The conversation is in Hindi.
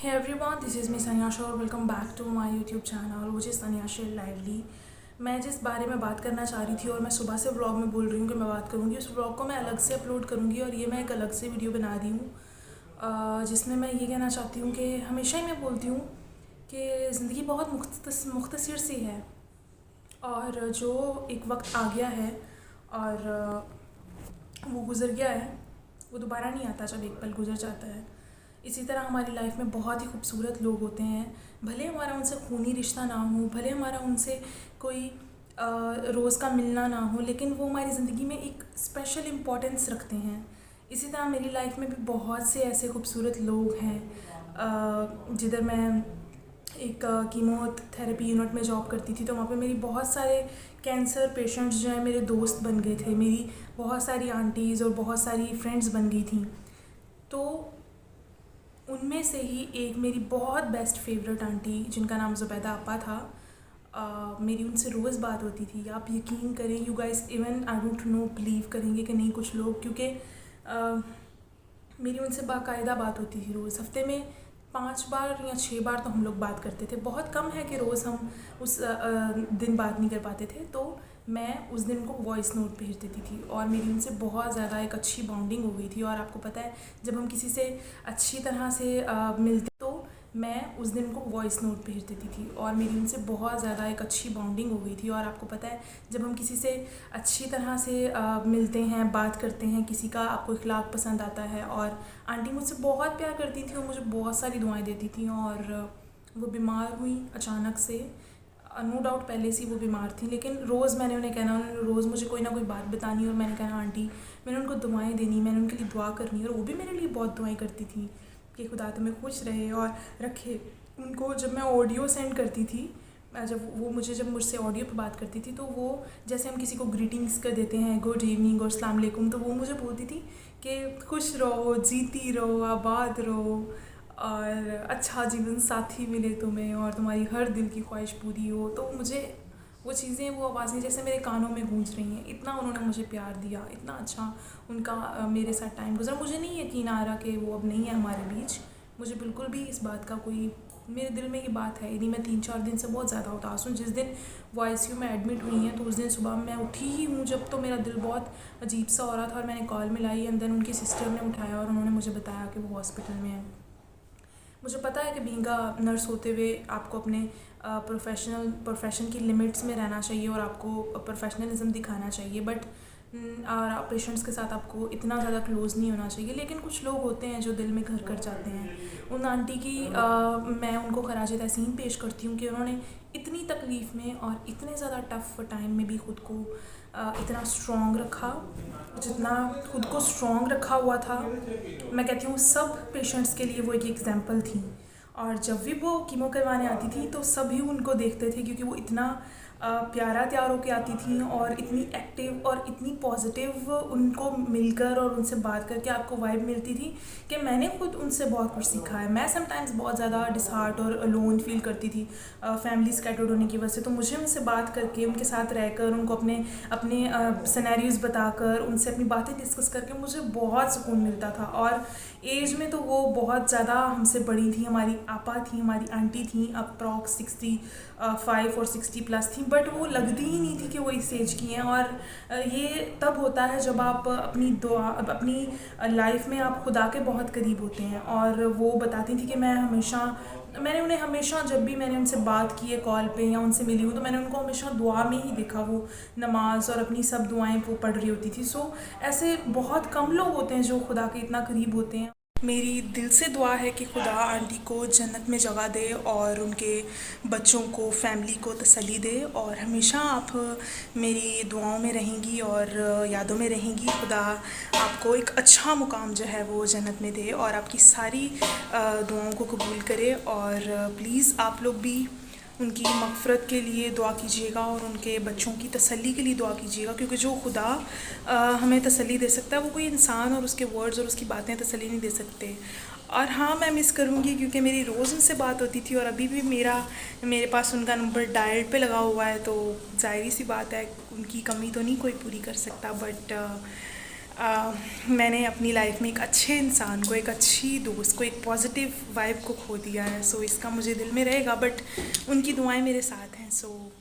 Hey everyone, this is Miss Anya Shah और welcome back to my YouTube channel which is Anya share lively. मैं जिस बारे में बात करना चाह रही थी और मैं सुबह से व्लॉग में बोल रही हूँ कि मैं बात करूँगी, उस व्लॉग को मैं अलग से अपलोड करूँगी और ये मैं एक अलग से वीडियो बना रही हूँ जिसमें मैं ये कहना चाहती हूँ कि हमेशा ही मैं बोलती हूँ कि ज़िंदगी बहुत मुख्तसर सी है और जो एक वक्त आ गया है और वो गुज़र गया है, वो दोबारा नहीं आता जब एक पल गुजर जाता है। इसी तरह हमारी लाइफ में बहुत ही खूबसूरत लोग होते हैं, भले हमारा उनसे खूनी रिश्ता ना हो, भले हमारा उनसे कोई रोज़ का मिलना ना हो, लेकिन वो हमारी ज़िंदगी में एक स्पेशल इम्पोर्टेंस रखते हैं। इसी तरह मेरी लाइफ में भी बहुत से ऐसे खूबसूरत लोग हैं। जिधर मैं एक कीमोथेरेपी यूनिट में जॉब करती थी, तो वहाँ पे मेरी बहुत सारे कैंसर पेशेंट्स जो हैं मेरे दोस्त बन गए थे। मेरी बहुत सारी आंटीज़ और बहुत सारी फ्रेंड्स बन गई थी। तो उनमें से ही एक मेरी बहुत बेस्ट फेवरेट आंटी, जिनका नाम ज़ुबैदा आपा था, मेरी उनसे रोज़ बात होती थी। आप यकीन करें you guys, even I don't know believe करेंगे कि नहीं कुछ लोग, क्योंकि मेरी उनसे बाकायदा बात होती थी रोज़। हफ्ते में 5 बार या 6 बार तो हम लोग बात करते थे। बहुत कम है कि रोज़ हम उस दिन बात नहीं कर पाते थे, तो मैं उस दिन उनको वॉइस नोट भेज देती थी और मेरी उनसे बहुत ज़्यादा एक अच्छी बॉन्डिंग हो गई थी। और आपको पता है, जब हम किसी से अच्छी तरह से मिलते तो मैं उस दिन उनको वॉइस नोट भेज देती थी और मेरी उनसे बहुत ज़्यादा एक अच्छी बॉन्डिंग हो गई थी। और आपको पता है, जब हम किसी से अच्छी तरह से मिलते हैं, बात करते हैं, किसी का आपको इखलाक पसंद आता है। और आंटी मुझसे बहुत प्यार करती थी और मुझे बहुत सारी दुआएं देती थी। और वो बीमार हुई अचानक से, नो डाउट पहले से वो बीमार थी, लेकिन रोज़ मैंने उन्हें कहना, उन्होंने रोज़ मुझे कोई ना कोई बात बतानी और मैंने कहना आंटी, मैंने उनको दुआएं देनी, मैंने उनके लिए दुआ करनी। और वो भी मेरे लिए बहुत दुआएं करती थी कि खुदा तुम्हें खुश रहे और रखे। उनको जब मैं ऑडियो सेंड करती थी, जब मुझसे ऑडियो पे बात करती थी, तो वो जैसे हम किसी को ग्रीटिंग्स कर देते हैं, गुड इवनिंग और अस्सलाम वालेकुम, तो वो मुझे बोलती थी कि खुश रहो, जीती रहो, आबाद रहो और अच्छा जीवन साथी मिले तुम्हें और तुम्हारी हर दिल की ख्वाहिश पूरी हो। तो मुझे वो चीज़ें, वो आवाज़ें जैसे मेरे कानों में गूंज रही हैं। इतना उन्होंने मुझे प्यार दिया, इतना अच्छा उनका मेरे साथ टाइम गुजरा। मुझे नहीं यकीन आ रहा कि वो अब नहीं है हमारे बीच। मुझे बिल्कुल भी इस बात का कोई, मेरे दिल में ये बात है नहीं। मैं 3-4 दिन से बहुत ज़्यादा उदास हूँ। जिस दिन वो ICU में एडमिट हुई हैं, तो उस दिन सुबह मैं उठी ही हूँ जब, तो मेरा दिल बहुत अजीब सा हो रहा था और मैंने कॉल मिलाई एंड देन उनकी सिस्टर ने उठाया और उन्होंने मुझे बताया कि वो हॉस्पिटल में है। मुझे पता है कि बीइंग अ नर्स होते हुए आपको अपने प्रोफेशन की लिमिट्स में रहना चाहिए और आपको प्रोफेशनलिज्म दिखाना चाहिए, बट और पेशेंट्स के साथ आपको इतना ज़्यादा क्लोज़ नहीं होना चाहिए। लेकिन कुछ लोग होते हैं जो दिल में घर कर जाते हैं। उन आंटी की मैं उनको खराज तहसीन पेश करती हूँ कि उन्होंने इतनी तकलीफ़ में और इतने ज़्यादा टफ़ टाइम में भी ख़ुद को इतना स्ट्रॉन्ग रखा, जितना खुद को स्ट्रॉन्ग रखा हुआ था। मैं कहती हूँ सब पेशेंट्स के लिए वो एक एग्जाम्पल थी। और जब भी वो कीमो करवाने आती थी तो सभी उनको देखते थे, क्योंकि वो इतना प्यारा तैयार होकर आती थी और इतनी एक्टिव और इतनी पॉजिटिव, उनको मिलकर और उनसे बात करके आपको वाइब मिलती थी कि मैंने खुद उनसे बहुत कुछ सीखा है। मैं समटाइम्स बहुत ज़्यादा डिसहार्ट और अलोन फील करती थी फैमिली स्कैटर्ड होने की वजह से, तो मुझे उनसे बात करके, उनके साथ रहकर, उनको अपने अपने सिनेरियोज़ बताकर, उनसे अपनी बातें डिस्कस करके मुझे बहुत सुकून मिलता था। और एज में तो वो बहुत ज़्यादा हमसे बड़ी थी, हमारी आपा थी, हमारी आंटी थी, अप्रॉक्स 65 और 60+ थी, बट वो लगती ही नहीं थी कि वो इस एज की हैं। और ये तब होता है जब आप अपनी लाइफ में आप खुदा के बहुत करीब होते हैं। और वो बताती थी कि मैंने उन्हें हमेशा, जब भी मैंने उनसे बात की है कॉल पे या उनसे मिली हूँ, तो मैंने उनको हमेशा दुआ में ही देखा। वो नमाज और अपनी सब दुआएं वो पढ़ रही होती थी। सो ऐसे बहुत कम लोग होते हैं जो खुदा के इतना करीब होते हैं। मेरी दिल से दुआ है कि खुदा आंटी को जन्नत में जगह दे और उनके बच्चों को, फैमिली को तसल्ली दे। और हमेशा आप मेरी दुआओं में रहेंगी और यादों में रहेंगी। खुदा आपको एक अच्छा मुकाम जो है वो जन्नत में दे और आपकी सारी दुआओं को कबूल करे। और प्लीज़ आप लोग भी उनकी मग़फ़रत के लिए दुआ कीजिएगा और उनके बच्चों की तसल्ली के लिए दुआ कीजिएगा, क्योंकि जो खुदा हमें तसल्ली दे सकता है, वो कोई इंसान और उसके वर्ड्स और उसकी बातें तसल्ली नहीं दे सकते। और हाँ, मैं मिस करूँगी क्योंकि मेरी रोज़ उनसे बात होती थी और अभी भी मेरे पास उनका नंबर डायल पे लगा हुआ है, तो ज़ाहिर सी बात है उनकी कमी तो नहीं कोई पूरी कर सकता। बट मैंने अपनी लाइफ में एक अच्छे इंसान को, एक अच्छी दोस्त को, एक पॉजिटिव वाइब को खो दिया है। सो इसका मुझे दिल में रहेगा, बट उनकी दुआएं मेरे साथ हैं। सो